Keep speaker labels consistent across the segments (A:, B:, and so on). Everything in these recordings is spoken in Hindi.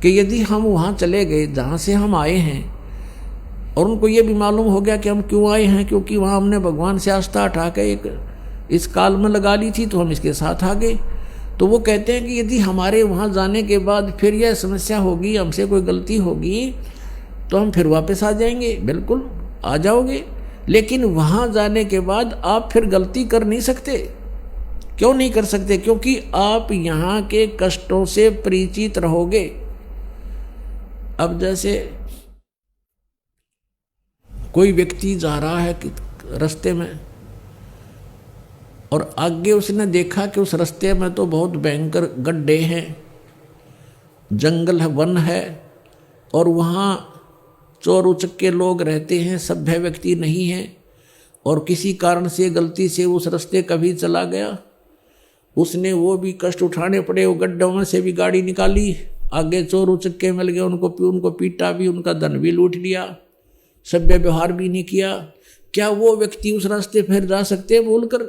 A: कि यदि हम वहाँ चले गए जहाँ से हम आए हैं और उनको ये भी मालूम हो गया कि हम क्यों आए हैं, क्योंकि वहाँ हमने भगवान से आस्था उठा के एक इस काल में लगा ली थी तो हम इसके साथ आ गए, तो वो कहते हैं कि यदि हमारे वहाँ जाने के बाद फिर यह समस्या होगी, हमसे कोई गलती होगी, तो हम फिर वापस आ जाएंगे। बिल्कुल आ जाओगे, लेकिन वहाँ जाने के बाद आप फिर गलती कर नहीं सकते। क्यों नहीं कर सकते? क्योंकि आप यहाँ के कष्टों से परिचित रहोगे। अब जैसे कोई व्यक्ति जा रहा है रास्ते में और आगे उसने देखा कि उस रास्ते में तो बहुत भयंकर गड्ढे हैं, जंगल है, वन है, और वहाँ चोर उचक्के लोग रहते हैं, सभ्य व्यक्ति नहीं है, और किसी कारण से गलती से उस रास्ते कभी चला गया, उसने वो भी कष्ट उठाने पड़े, वो गड्ढों में से भी गाड़ी निकाली, आगे चोर उचक्के मिल गए, उनको पीटा भी, उनका धन भी लूट लिया, सभ्य व्यवहार भी नहीं किया। क्या वो व्यक्ति उस रास्ते फिर जा सकते? बोलकर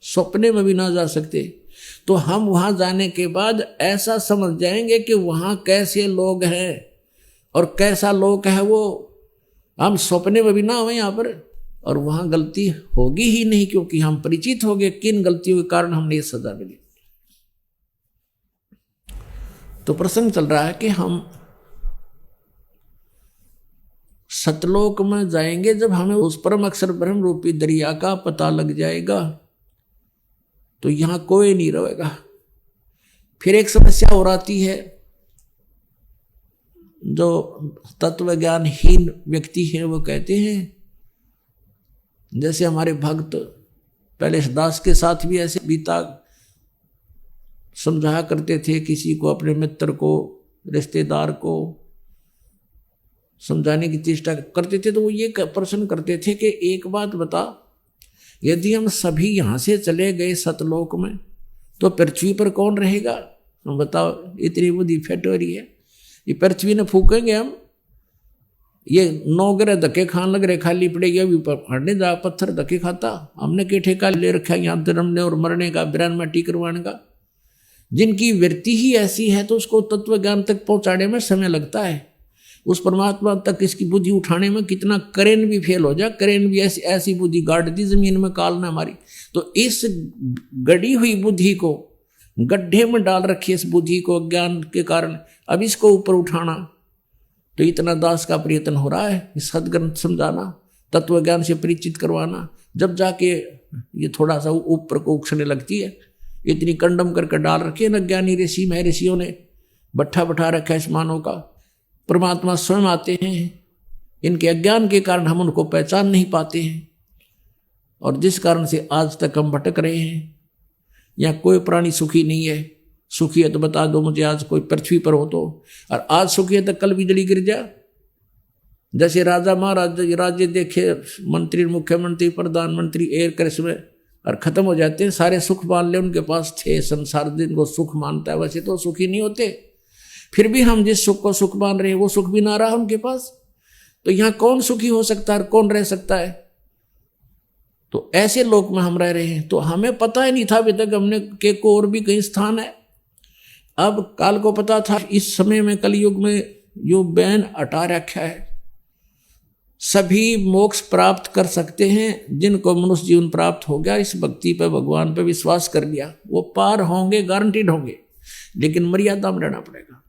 A: सपने में भी ना जा सकते। तो हम वहाँ जाने के बाद ऐसा समझ जाएंगे कि वहाँ कैसे लोग हैं और कैसा लोग है वो, हम सपने में भी ना हो यहाँ पर, और वहाँ गलती होगी ही नहीं, क्योंकि हम परिचित हो गए किन गलतियों के कारण हमने ये सजा मिली। तो प्रसंग चल रहा है कि हम सतलोक में जाएंगे जब हमें उस परम अक्षर ब्रह्म रूपी दरिया का पता लग जाएगा, तो यहाँ कोई नहीं रहेगा। फिर एक समस्या और आती है, जो तत्व ज्ञानहीन व्यक्ति हैं वो कहते हैं, जैसे हमारे भक्त पहले दास के साथ भी ऐसे बीता समझाया करते थे, किसी को, अपने मित्र को, रिश्तेदार को समझाने की चेष्टा करते थे, तो वो ये प्रश्न करते थे कि एक बात बता, यदि हम सभी यहाँ से चले गए सतलोक में तो पृथ्वी पर कौन रहेगा? हम बताओ, इतनी बुद्धि फेट हो रही है, ये पृथ्वी ने फूकेंगे हम, ये 9 ग्रह धक्के खान लग रहे, खाली पड़ेगी, अभी हटने जा पत्थर धक्के खाता, हमने के ठेका ले रखा है यहाँ जन्मने और मरने का, बिरान माटी करवाने का। जिनकी वृत्ति ही ऐसी है तो उसको तत्व ज्ञान तक पहुँचाने में समय लगता है, उस परमात्मा तक इसकी बुद्धि उठाने में कितना करेन भी फेल हो जाए, करेन भी ऐसी बुद्धि गाड़ दी जमीन में काल ने हमारी। तो इस गड़ी हुई बुद्धि को गड्ढे में डाल रखी, इस बुद्धि को अज्ञान के कारण, अब इसको ऊपर उठाना, तो इतना दास का प्रयत्न हो रहा है, सदग्रंथ समझाना, तत्व ज्ञान से परिचित करवाना, जब जाके ये थोड़ा सा ऊपर को उछलने लगती है। इतनी कंडम करके डाल रखे न ज्ञानी ऋषि में, ऋषियों ने भट्ठा बैठा रखा है इस मानव का। परमात्मा स्वयं आते हैं, इनके अज्ञान के कारण हम उनको पहचान नहीं पाते हैं, और जिस कारण से आज तक हम भटक रहे हैं। यहाँ कोई प्राणी सुखी नहीं है, सुखी है तो बता दो मुझे, आज कोई पृथ्वी पर हो तो, और आज सुखी है तो कल बिजली गिर जाए। जैसे राजा महाराज राज्य देखे, मंत्री, मुख्यमंत्री, प्रधानमंत्री एक करस में और खत्म हो जाते हैं, सारे सुख मान ले उनके पास थे, संसार जिनको सुख मानता है वैसे तो सुखी नहीं होते। फिर भी हम जिस सुख को सुख मान रहे हैं वो सुख भी ना रहा उनके पास, तो यहाँ कौन सुखी हो सकता है, कौन रह सकता है? तो ऐसे लोक में हम रह रहे हैं, तो हमें पता ही नहीं था अभी तक हमने के को और भी कहीं स्थान है। अब काल को पता था, इस समय में कलयुग में यो बैन हटा रखा है, सभी मोक्ष प्राप्त कर सकते हैं। जिनको मनुष्य जीवन प्राप्त हो गया, इस भक्ति पे, भगवान पे विश्वास कर लिया, वो पार होंगे, गारंटीड होंगे, लेकिन मर्यादा में रहना पड़ेगा।